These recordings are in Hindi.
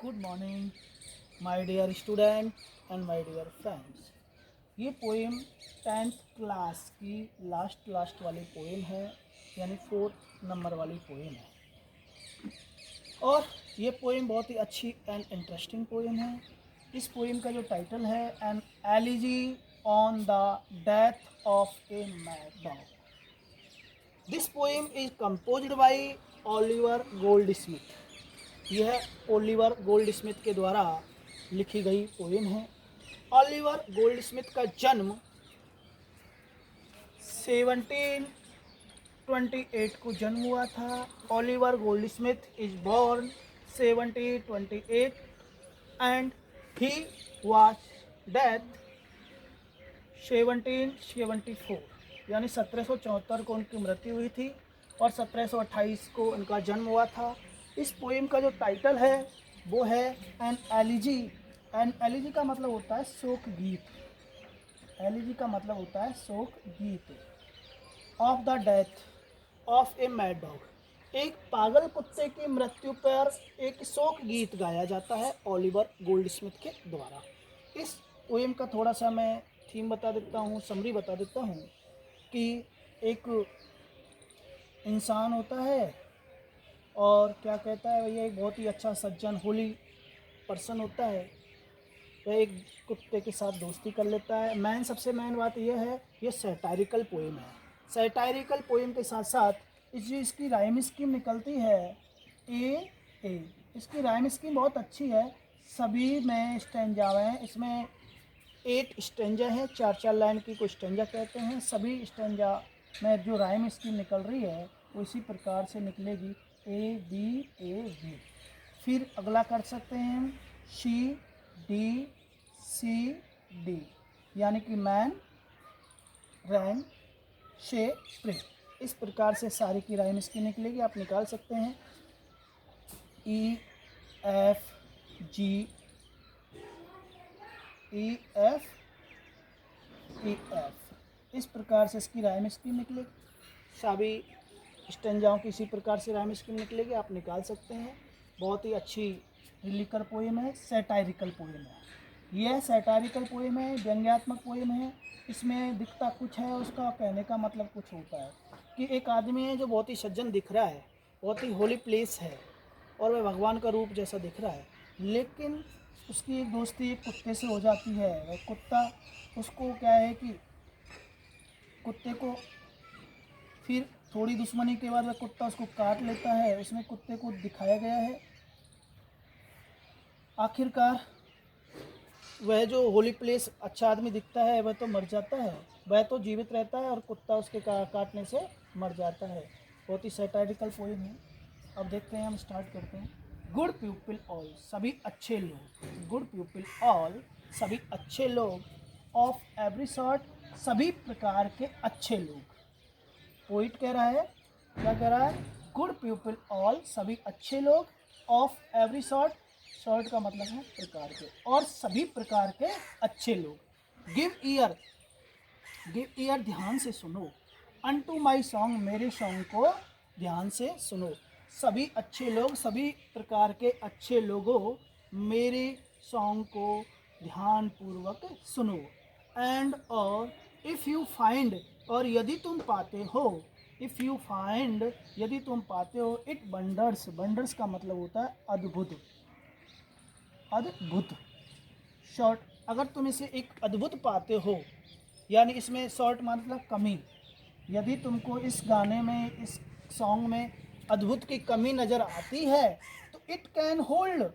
Good morning my dear student and my dear friends. ये पोएम 10th क्लास की लास्ट वाली पोएम है, यानी 4th नंबर वाली पोएम है। और ये पोएम बहुत ही अच्छी एंड इंटरेस्टिंग पोएम है। इस पोएम का जो टाइटल है an elegy on the death of a mad dog. This poem is composed bye Oliver gold Smith. यह ओलिवर गोल्ड स्मिथ के द्वारा लिखी गई पोएम है। ओलिवर गोल्ड स्मिथ का जन्म 1728 को जन्म हुआ था। Oliver Goldsmith is born 1728 and he was death 1774, यानी 1774 को उनकी मृत्यु हुई थी और 1728 को उनका जन्म हुआ था। इस पोएम का जो टाइटल है वो है एन एलिजी। एन एलिजी का मतलब होता है शोक गीत। एलिजी का मतलब होता है शोक गीत। Of the death of a mad dog, एक पागल कुत्ते की मृत्यु पर एक शोक गीत गाया जाता है ओलिवर गोल्ड स्मिथ के द्वारा। इस पोएम का थोड़ा सा मैं थीम बता देता हूँ, समरी बता देता हूँ कि एक इंसान होता है और क्या कहता है, भैया एक बहुत ही अच्छा सज्जन होली पर्सन होता है। वह एक कुत्ते के साथ दोस्ती कर लेता है। सबसे मेन बात यह है, ये सैटारिकल पोएम है। सैटारिकल पोएम के साथ साथ इसकी राइम स्कीम निकलती है ए। इसकी राइम स्कीम बहुत अच्छी है। सभी में स्टेंजा हैं, इसमें 8 स्टेंजा हैं, 4 लाइन की को स्टेंजा कहते हैं। सभी स्टेंजा में जो राइम स्कीम निकल रही है वो इसी प्रकार से निकलेगी ए बी। फिर अगला कर सकते हैं शी डी सी डी, यानी कि मैन रैन शे प्रे। इस प्रकार से सारी की राइम स्कीम निकलेगी, आप निकाल सकते हैं E F G E F E F. इस प्रकार से इसकी राइम स्कीम निकलेगी। सभी स्टेंजाओं की इसी प्रकार से राइम स्कीम निकलेगी, आप निकाल सकते हैं। बहुत ही अच्छी लिरिकल पोएम है, सैटारिकल पोएम है। यह सैटारिकल पोएम है, व्यंग्यात्मक पोएम है। इसमें दिखता कुछ है, उसका कहने का मतलब कुछ होता है कि एक आदमी है जो बहुत ही सज्जन दिख रहा है, बहुत ही होली प्लेस है और वह भगवान का रूप जैसा दिख रहा है, लेकिन उसकी एक दोस्ती एक कुत्ते से हो जाती है। वह कुत्ता उसको क्या है कि कुत्ते को फिर थोड़ी दुश्मनी के बाद वह कुत्ता उसको काट लेता है। उसमें कुत्ते को दिखाया गया है आखिरकार वह जो होली प्लेस अच्छा आदमी दिखता है वह तो मर जाता है, वह तो जीवित रहता है और कुत्ता उसके काटने से मर जाता है। बहुत ही सैटारिकल पोएम है। अब देखते हैं, हम स्टार्ट करते हैं। गुड पीपल ऑल, सभी अच्छे लोग। गुड पीपल ऑल, सभी अच्छे लोग। ऑफ एवरी सॉर्ट, सभी प्रकार के अच्छे लोग। पोइट कह रहा है, क्या कह रहा है? गुड पीपल ऑल, सभी अच्छे लोग। ऑफ एवरी सॉर्ट, सॉर्ट का मतलब है प्रकार के, और सभी प्रकार के अच्छे लोग। गिव ईयर, गिव ईयर ध्यान से सुनो। अनटू माई सॉन्ग, मेरे सॉन्ग को ध्यान से सुनो। सभी अच्छे लोग, सभी प्रकार के अच्छे लोगों, मेरे सॉन्ग को ध्यान पूर्वक सुनो। एंड और इफ़ यू फाइंड, और यदि तुम पाते हो, इफ़ यू फाइंड, यदि तुम पाते हो, इट वंडर्स, वंडर्स का मतलब होता है अद्भुत, अद्भुत। शॉर्ट, अगर तुम इसे एक अद्भुत पाते हो, यानी इसमें शॉर्ट मतलब कमी। यदि तुमको इस गाने में, इस सॉन्ग में अद्भुत की कमी नज़र आती है तो it can hold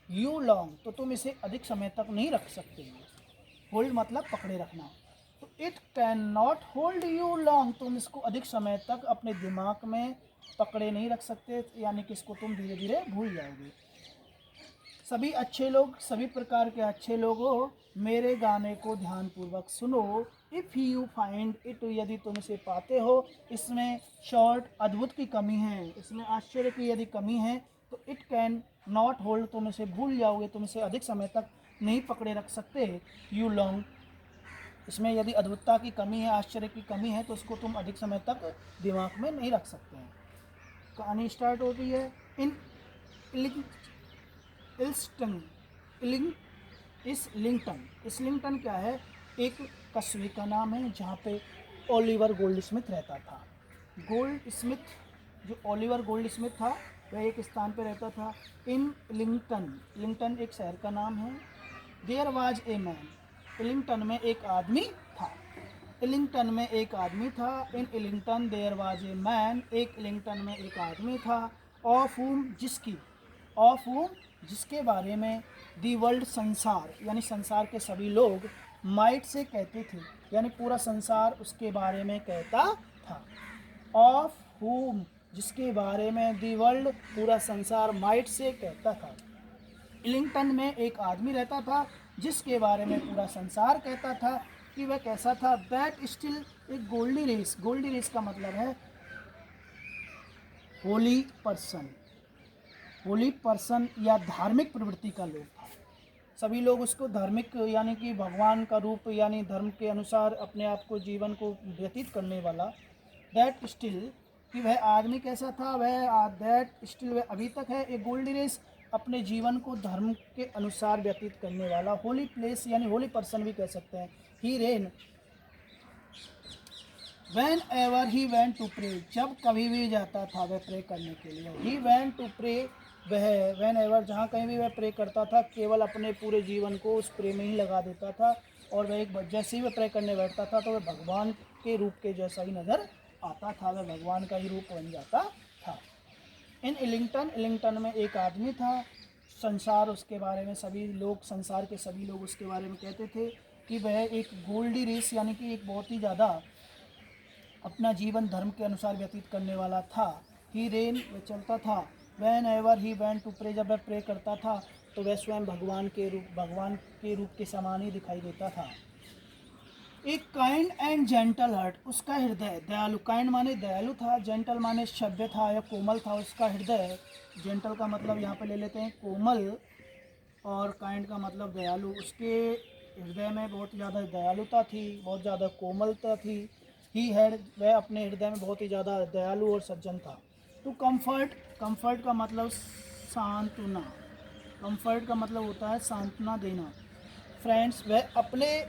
you long, तो तुम इसे अधिक समय तक नहीं रख सकते हो। होल्ड मतलब पकड़े रखना। तो it can not hold you long, तुम इसको अधिक समय तक अपने दिमाग में पकड़े नहीं रख सकते, यानी कि इसको तुम धीरे धीरे भूल जाओगे। सभी अच्छे लोग, सभी प्रकार के अच्छे लोगों, मेरे गाने को ध्यानपूर्वक सुनो। इफ़ यू फाइंड इट, यदि तुम इसे पाते हो। इसमें शॉर्ट अद्भुत की कमी है, इसमें आश्चर्य की यदि कमी है तो इट कैन नॉट होल्ड, तुम इसे भूल जाओगे, तुम इसे अधिक समय तक नहीं पकड़े रख सकते। यू लॉन्ग, इसमें यदि अद्भुतता की कमी है, आश्चर्य की कमी है, तो उसको तुम अधिक समय तक दिमाग में नहीं रख सकते हैं। कहानी स्टार्ट होती है। इन इल्स्टन इलिंग इसलिंगटन। इसलिंगटन क्या है? एक कस्बे का नाम है जहाँ पे ओलिवर गोल्ड स्मिथ रहता था। गोल्ड स्मिथ, जो ओलिवर गोल्ड स्मिथ था, वह एक स्थान पे रहता था इन इलिंगटन। इलिंगटन एक शहर का नाम है। देयर वाज ए मैन, इलिंगटन में एक आदमी था। इलिंगटन में एक आदमी था। इन इलिंगटन देयर वाज ए मैन, एक इलिंगटन में एक आदमी था। ऑफ हुम, जिसकी, ऑफ हुम जिसके बारे में, दी वर्ल्ड संसार यानी संसार के सभी लोग, माइट से कहते थे यानी पूरा संसार उसके बारे में कहता था। ऑफ हुम जिसके बारे में, दी वर्ल्ड पूरा संसार, माइट से कहता था। इलिंगटन में एक आदमी रहता था जिसके बारे में पूरा संसार कहता था कि वह कैसा था। दैट स्टिल एक गोल्डी रेस, गोल्डी रेस का मतलब है होली पर्सन, होली पर्सन या धार्मिक प्रवृत्ति का लोग था। सभी लोग उसको धार्मिक यानी कि भगवान का रूप यानी धर्म के अनुसार अपने आप को जीवन को व्यतीत करने वाला। दैट स्टिल कि वह आदमी कैसा था, वह दैट स्टिल वह अभी तक है एक गोल्डी रेस अपने जीवन को धर्म के अनुसार व्यतीत करने वाला। होली प्लेस यानी होली पर्सन भी कह सकते हैं। He rain whenever he van to pray, जब कभी भी जाता था वह प्रे करने के लिए। ही वैन टू प्रे, वह वैन एवर जहाँ कहीं भी वह प्रे करता था, केवल अपने पूरे जीवन को उस प्रे में ही लगा देता था। और वह एक जैसे ही वह प्रे करने बैठता था तो वह भगवान के रूप के जैसा ही नज़र आता था, वह भगवान का ही रूप बन जाता था। इन इलिंगटन, इलिंगटन में एक आदमी था। संसार उसके बारे में सभी लोग, संसार के सभी लोग उसके बारे में कहते थे कि वह एक गोल्डी रेस यानी कि एक बहुत ही ज़्यादा अपना जीवन धर्म के अनुसार व्यतीत करने वाला था। ही रेन वह चलता था। Whenever he van to pray, जब वह प्रे करता था तो वह स्वयं भगवान के रूप के समान ही दिखाई देता था। एक काइंड एंड जेंटल हार्ट, उसका हृदय दयालु, काइंड माने दयालु था, जेंटल माने सभ्य था या कोमल था उसका हृदय। जेंटल का मतलब यहाँ पे ले लेते हैं कोमल और काइंड का मतलब दयालु। उसके हृदय में बहुत ज़्यादा दयालुता थी, बहुत ज़्यादा कोमलता थी। ही हैड, वह अपने हृदय में बहुत ही ज़्यादा दयालु और सज्जन था। टू कम्फर्ट, कम्फर्ट का मतलब सांत्वना, कम्फर्ट का मतलब होता है सांत्वना देना। फ्रेंड्स, वह अपने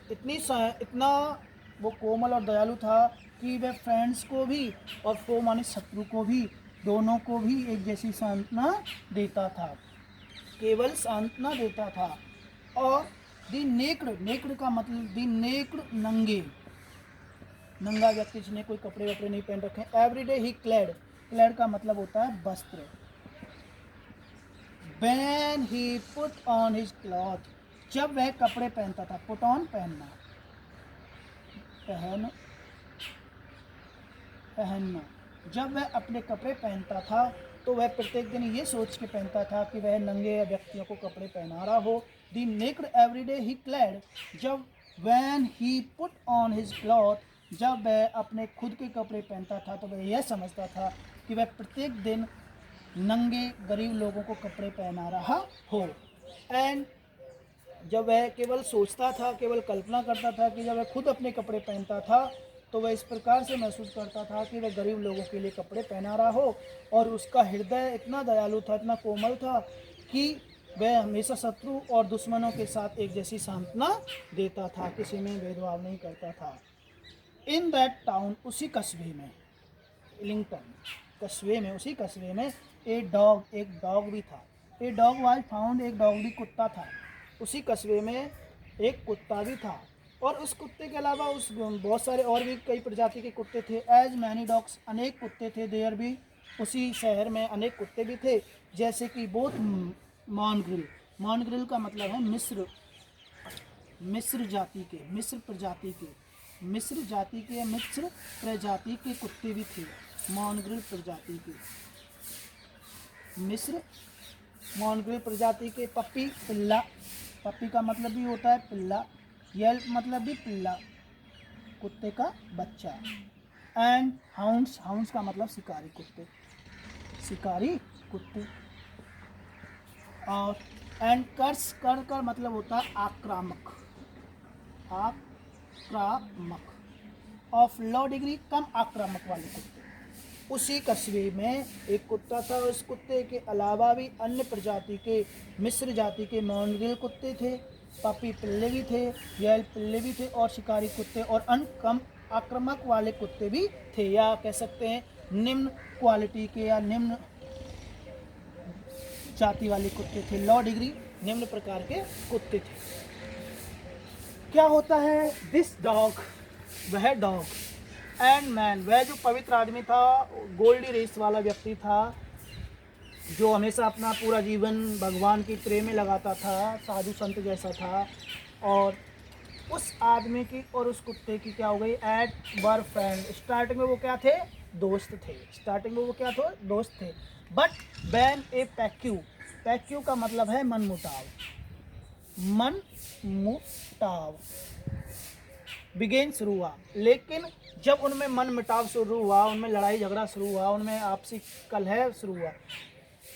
इतना वो कोमल और दयालु था कि वह फ्रेंड्स को भी और फो माने शत्रु को भी, दोनों को भी एक जैसी सांत्वना देता था, केवल सांत्वना देता था। और दी नेक्ड, नेक्ड का मतलब दी नेक्ड नंगे, नंगा व्यक्ति जिन्हें कोई कपड़े वपड़े नहीं पहन रखे। एवरीडे ही क्लैड, क्लैड का मतलब होता है वस्त्र। When he put on his cloth, जब वह कपड़े पहनता था, पुट ऑन पहनना, पहनना, जब वह अपने कपड़े पहनता था तो वह प्रत्येक दिन ये सोच के पहनता था कि वह नंगे व्यक्तियों को कपड़े पहना रहा हो। दी नेक्ड एवरीडे ही क्लैड, जब when he put on his cloth, जब वह अपने खुद के कपड़े पहनता था तो वह यह समझता था कि वह प्रत्येक दिन नंगे गरीब लोगों को कपड़े पहना रहा हो। एंड जब वह केवल सोचता था, केवल कल्पना करता था कि जब वह खुद अपने कपड़े पहनता था तो वह इस प्रकार से महसूस करता था कि वह गरीब लोगों के लिए कपड़े पहना रहा हो। और उसका हृदय इतना दयालु था, इतना कोमल था कि वह हमेशा शत्रु और दुश्मनों के साथ एक जैसी सांत्वना देता था, किसी में भेदभाव नहीं करता था। इन दैट टाउन, उसी कस्बे में, इलिंगटन कस्बे में, उसी कस्बे में एक डॉग भी था। ए डॉग वाज फाउंड, एक डॉग भी, कुत्ता था। उसी कस्बे में एक कुत्ता भी था। और उस कुत्ते के अलावा उस बहुत सारे और भी कई प्रजाति के कुत्ते थे। एज मैनी डॉग्स, अनेक कुत्ते थे। देयर भी, उसी शहर में अनेक कुत्ते भी थे, जैसे कि बोथ मॉन्ग्रिल, मॉन्ग्रिल का मतलब है मिस्र, मिस्र जाति के, मिस्र प्रजाति के, मिस्र जाति के, मिस्र प्रजाति के कुत्ते भी थे। मॉन्ग्रिल प्रजाति के, मिस्र मॉन्ग्रिल प्रजाति के। पप्पी, पिल्ला, पप्पी का मतलब भी होता है पिल्ला। येल्प मतलब भी पिल्ला, कुत्ते का बच्चा। एंड हाउंड्स, हाउंड्स का मतलब शिकारी कुत्ते, शिकारी कुत्ते। और एंड कर्स, कर का मतलब होता है आक्रामक, आक्रामक। ऑफ लो डिग्री, कम आक्रामक वाले कुत्ते। उसी कस्बे में एक कुत्ता था। उस कुत्ते के अलावा भी अन्य प्रजाति के मिस्र जाति के मॉन्ग्रेल कुत्ते थे, पपी पिल्ले भी थे, येल पिल्ले भी थे और शिकारी कुत्ते और अन्य कम आक्रामक वाले कुत्ते भी थे, या कह सकते हैं निम्न क्वालिटी के या निम्न जाति वाले कुत्ते थे। लो डिग्री निम्न प्रकार के कुत्ते थे। क्या होता है? दिस डॉग, वह डॉग एंड मैन, वह जो पवित्र आदमी था, गोल्डी रेस वाला व्यक्ति था, जो हमेशा अपना पूरा जीवन भगवान की प्रेम में लगाता था, साधु संत जैसा था। और उस आदमी की और उस कुत्ते की क्या हो गई? एट वर फ्रेंड, स्टार्टिंग में वो क्या थे? दोस्त थे। स्टार्टिंग में वो क्या थे? दोस्त थे। बट बैन ए पैक्यू, पैक्यू का मतलब है मन मुटाव, मन मुटाव बिगेन शुरू हुआ। लेकिन जब उनमें मन मुटाव शुरू हुआ, उनमें लड़ाई झगड़ा शुरू हुआ, उनमें आपसी कलह शुरू हुआ।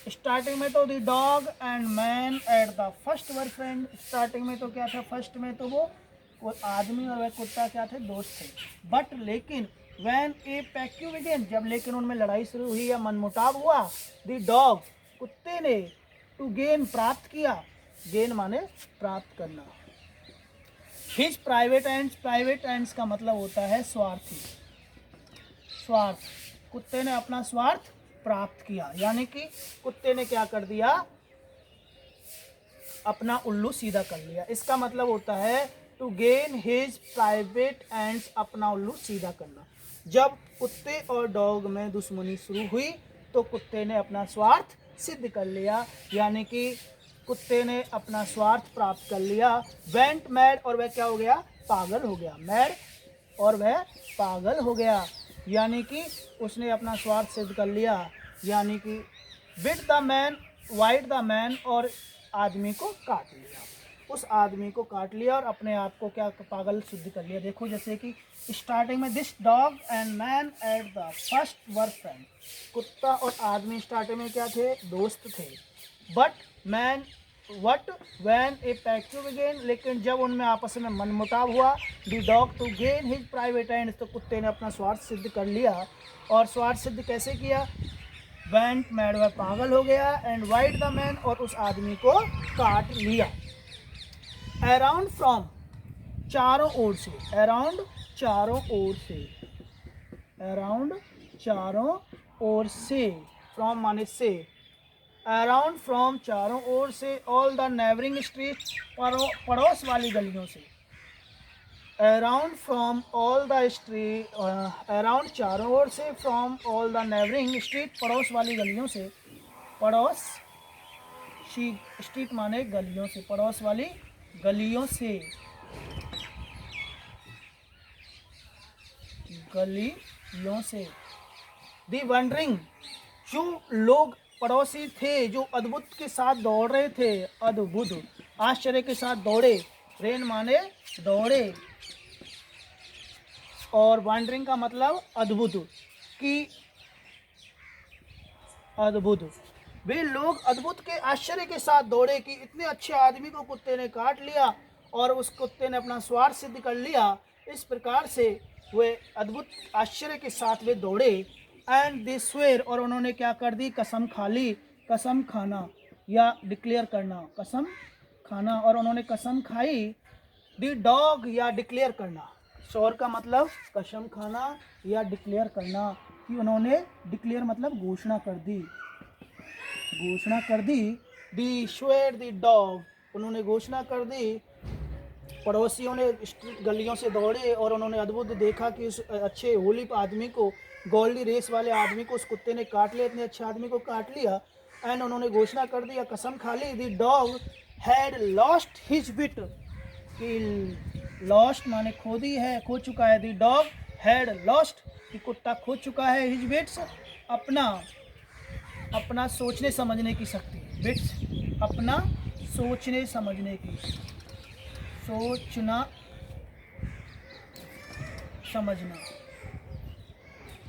स्टार्टिंग में तो the dog and man at the first were friend, starting में तो क्या था? फर्स्ट में तो वो आदमी और वह कुत्ता क्या थे? दोस्त थे। बट लेकिन व्हेन ए पैक्यू बिगेन, जब लेकिन उनमें लड़ाई शुरू हुई या मनमुटाव हुआ, द डॉग, कुत्ते ने, टू गेन, प्राप्त किया, गेन माने प्राप्त करना, his private ends, private ends का मतलब होता है स्वार्थी, स्वार्थ, कुत्ते ने अपना स्वार्थ प्राप्त किया, यानी कि कुत्ते ने क्या कर दिया? अपना उल्लू सीधा कर लिया। इसका मतलब होता है to gain his private ends, अपना उल्लू सीधा करना। जब कुत्ते और डॉग में दुश्मनी शुरू हुई तो कुत्ते ने अपना स्वार्थ सिद्ध कर लिया, यानी कि कुत्ते ने अपना स्वार्थ प्राप्त कर लिया। वेंट मैड, और वह क्या हो गया? पागल हो गया। मैड, और वह पागल हो गया, यानी कि उसने अपना स्वार्थ सिद्ध कर लिया, यानी कि bit the man, white the man, और आदमी को काट लिया, उस आदमी को काट लिया और अपने आप को क्या? पागल सिद्ध कर लिया। देखो जैसे कि स्टार्टिंग में this dog and man at the first were friend, कुत्ता और आदमी स्टार्टिंग में क्या थे? दोस्त थे। But man what when a पैक्यू बिगेन, लेकिन जब उनमें आपस में मनमुटाव हुआ, the dog to gain his private end, तो कुत्ते ने अपना स्वार्थ सिद्ध कर लिया। और स्वार्थ सिद्ध कैसे किया? वेंट मैड, वह पागल हो गया, एंड वाइट द मैन, और उस आदमी को काट लिया। अराउंड फ्रॉम, चारों ओर से, अराउंड चारों ओर से, अराउंड चारों ओर से, फ्रॉम माने से, अराउंड फ्रॉम चारों ओर से, ऑल द नेबरिंग स्ट्रीट, पड़ोस वाली गलियों से, around from all the street, around चारों ओर से, from all the neighbouring street, पड़ोस वाली गलियों से, पड़ोस स्ट्रीट माने गलियों से, पड़ोस वाली गलियों से, गलियों से। दी वंडरिंग, जो लोग पड़ोसी थे जो अद्भुत के साथ दौड़ रहे थे, अद्भुत आश्चर्य के साथ दौड़े, रेन माने दौड़े, और वंडरिंग का मतलब अद्भुत, कि अद्भुत, वे लोग अद्भुत के आश्चर्य के साथ दौड़े कि इतने अच्छे आदमी को कुत्ते ने काट लिया और उस कुत्ते ने अपना स्वार्थ सिद्ध कर लिया। इस प्रकार से वे अद्भुत आश्चर्य के साथ वे दौड़े। एंड दे स्वेर, और उन्होंने क्या कर दी? कसम खा ली, कसम खाना या डिक्लेयर करना, कसम खाना, और उन्होंने कसम खाई। द डॉग, या डिक्लेयर करना, श्योर का मतलब कसम खाना या डिक्लेयर करना, कि उन्होंने डिक्लेयर मतलब घोषणा कर दी, घोषणा कर दी। दी स्वेर द डॉग, उन्होंने घोषणा कर दी। पड़ोसियों ने गलियों से दौड़े और उन्होंने अद्भुत देखा कि उस अच्छे होली आदमी को, गोल्डी रेस वाले आदमी को उस कुत्ते ने काट लिया, इतने अच्छे आदमी को काट लिया। एंड उन्होंने घोषणा कर दिया, कसम खा ली। The dog had lost his wit, कि लॉस्ट माने खो दी है, खो चुका है। द डॉग हैड लॉस्ट, कि कुत्ता खो चुका है, हिज विट्स, अपना सोचने समझने की शक्ति, विट्स अपना सोचने समझने की, सोचना समझना,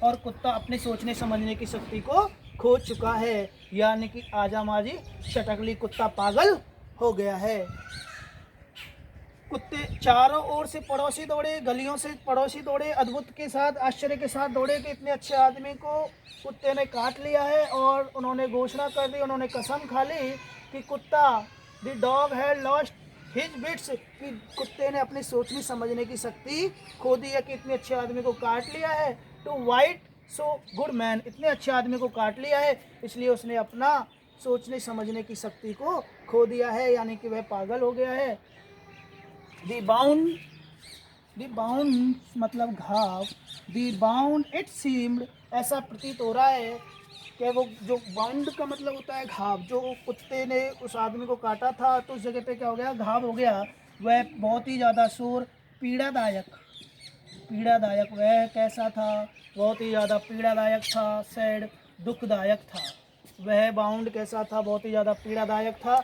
और कुत्ता अपने सोचने समझने की शक्ति को खो चुका है, यानी कि आजा माजी शटकली कुत्ता पागल हो गया है। कुत्ते चारों ओर से पड़ोसी दौड़े, गलियों से पड़ोसी दौड़े, अद्भुत के साथ, आश्चर्य के साथ दौड़े कि इतने अच्छे आदमी को कुत्ते ने काट लिया है। और उन्होंने घोषणा कर दी, उन्होंने कसम खा ली कि कुत्ता, the dog had lost his wits, कि कुत्ते ने अपनी सोचने समझने की शक्ति खो दी है कि इतने अच्छे आदमी को काट लिया है। To bite so good man, इतने अच्छे आदमी को काट लिया है, इसलिए उसने अपना सोचने समझने की शक्ति को खो दिया है, यानी कि वह पागल हो गया है। दी बाउंड मतलब घाव, दी बाउंड इट सीम्ड, ऐसा प्रतीत हो रहा है कि वो जो बाउंड का मतलब होता है घाव, जो कुत्ते ने उस आदमी को काटा था तो उस जगह पे क्या हो गया, घाव हो गया। वह बहुत ही ज़्यादा शोर, पीड़ादायक वह कैसा था, बहुत ही ज़्यादा पीड़ादायक था। सैड, दुखदायक था। वह बाउंड कैसा था, बहुत ही ज़्यादा पीड़ादायक था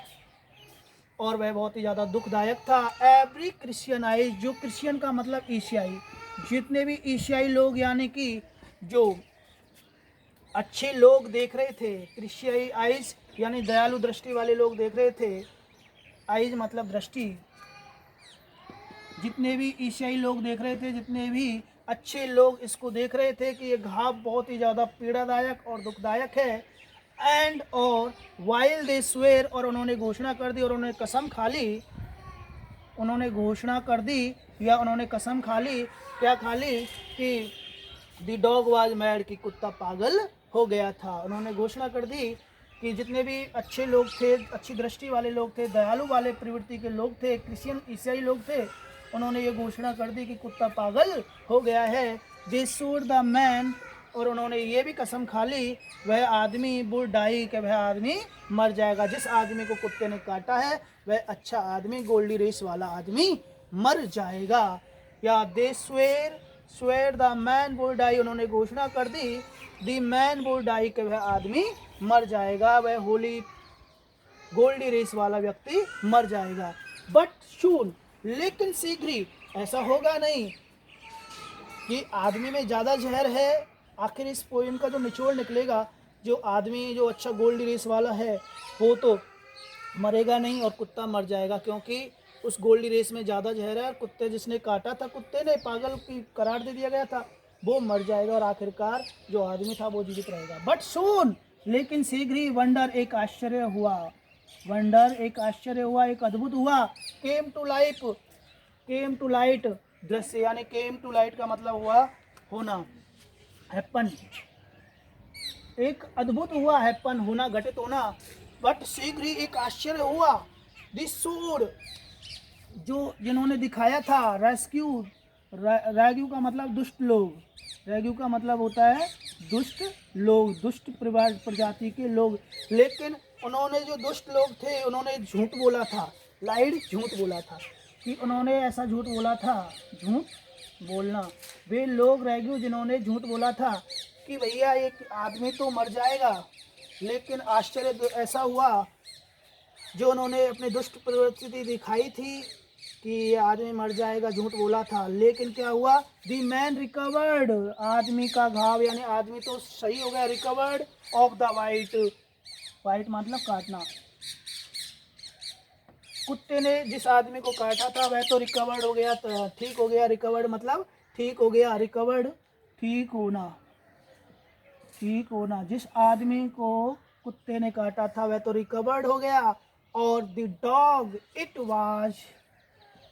और वह बहुत ही ज़्यादा दुखदायक था। एवरी क्रिश्चियनाइज, जो क्रिश्चियन का मतलब ईसाई, जितने भी ईसाई लोग यानी कि जो अच्छे लोग देख रहे थे, क्रिश्चियन आइज यानी दयालु दृष्टि वाले लोग देख रहे थे, आइज मतलब दृष्टि, जितने भी ईसाई लोग देख रहे थे, जितने भी अच्छे लोग इसको देख रहे थे कि ये घाव बहुत ही ज़्यादा पीड़ादायक और दुखदायक है। एंड और वाइल दे स्वेयर, और उन्होंने घोषणा कर दी और उन्होंने कसम खा ली, उन्होंने घोषणा कर दी या उन्होंने कसम खा ली, क्या खा ली, कि द डॉग वाज मैड, कि कुत्ता पागल हो गया था। उन्होंने घोषणा कर दी कि जितने भी अच्छे लोग थे, अच्छी दृष्टि वाले लोग थे, दयालु वाले प्रवृत्ति के लोग थे, क्रिश्चियन ईसाई लोग थे, उन्होंने ये घोषणा कर दी कि कुत्ता पागल हो गया है। दे शोड द मैन, और उन्होंने ये भी कसम खा ली, वह आदमी वुड डाई, कि वह आदमी मर जाएगा। जिस आदमी को कुत्ते ने काटा है वह अच्छा आदमी, गोल्डी रेस वाला आदमी मर जाएगा। या they swear the man would die, उन्होंने घोषणा कर दी, द मैन वुड डाई, कि वह आदमी मर जाएगा, वह होली गोल्डी रेस वाला व्यक्ति मर जाएगा। बट शून, लेकिन शीघ्र ही, ऐसा होगा नहीं कि आदमी में ज़्यादा जहर है। आखिर इस पोएम का जो निचोड़ निकलेगा, जो आदमी जो अच्छा गोल्डी रेस वाला है वो तो मरेगा नहीं और कुत्ता मर जाएगा, क्योंकि उस गोल्डी रेस में ज़्यादा जहर है। और कुत्ते जिसने काटा था, कुत्ते ने पागल की करार दे दिया गया था, वो मर जाएगा और आखिरकार जो आदमी था वो जीवित रहेगा। बट सून, लेकिन शीघ्र ही, वंडर एक आश्चर्य हुआ, वंडर एक आश्चर्य हुआ, एक अद्भुत हुआ। Came to life, came to light दृश्य, यानी केम टू लाइट का मतलब हुआ होना, हैपन, एक अद्भुत हुआ, हैपन होना, घटित होना। बट शीघ्र ही एक आश्चर्य हुआ। दिस सूड, जो जिन्होंने दिखाया था, रेस्क्यू, रेग्यू का मतलब दुष्ट लोग, रेग्यू का मतलब होता है दुष्ट लोग, दुष्ट प्रजाति के लोग। लेकिन उन्होंने जो दुष्ट लोग थे उन्होंने झूठ बोला था, लाइड झूठ बोला था, कि उन्होंने ऐसा झूठ बोला था, झूठ बोलना, वे लोग रेग्यू जिन्होंने झूठ बोला था कि भैया एक आदमी तो मर जाएगा। लेकिन आश्चर्य ऐसा हुआ, जो उन्होंने अपनी दुष्ट प्रवृत्ति दिखाई थी कि ये आदमी मर जाएगा, झूठ बोला था, लेकिन क्या हुआ, दी मैन रिकवर्ड, आदमी का घाव यानी आदमी तो सही हो गया, recovered of the white, white मतलब काटना, कुत्ते ने जिस आदमी को काटा था वह तो रिकवर्ड हो गया, ठीक हो गया, रिकवर्ड मतलब ठीक हो गया, रिकवर्ड ठीक होना, ठीक होना, जिस आदमी को कुत्ते ने काटा था वह तो रिकवर्ड हो गया। और the dog it was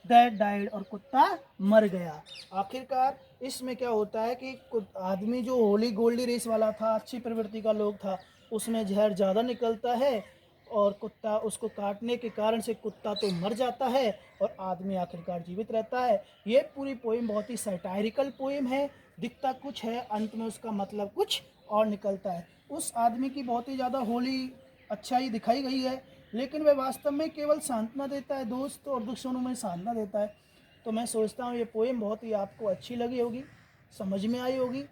that died, और कुत्ता मर गया। आखिरकार इसमें क्या होता है कि आदमी जो होली गोल्डी रेस वाला था, अच्छी प्रवृत्ति का लोग था, उसमें जहर ज़्यादा निकलता है और कुत्ता उसको काटने के कारण से कुत्ता तो मर जाता है और आदमी आखिरकार जीवित रहता है। ये पूरी पोएम बहुत ही सैटायरिकल पोएम है, दिखता कुछ है, अंत में उसका मतलब कुछ और निकलता है। उस आदमी की बहुत ही ज़्यादा होली अच्छाई दिखाई गई है, लेकिन वह वास्तव में केवल सांत्वना देता है, दोस्त और दुश्मनों में सांत्वना देता है। तो मैं सोचता हूँ ये पोएम बहुत ही आपको अच्छी लगी होगी, समझ में आई होगी।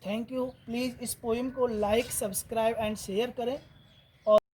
Thank you. प्लीज़ इस पोएम को लाइक, सब्सक्राइब एंड शेयर करें।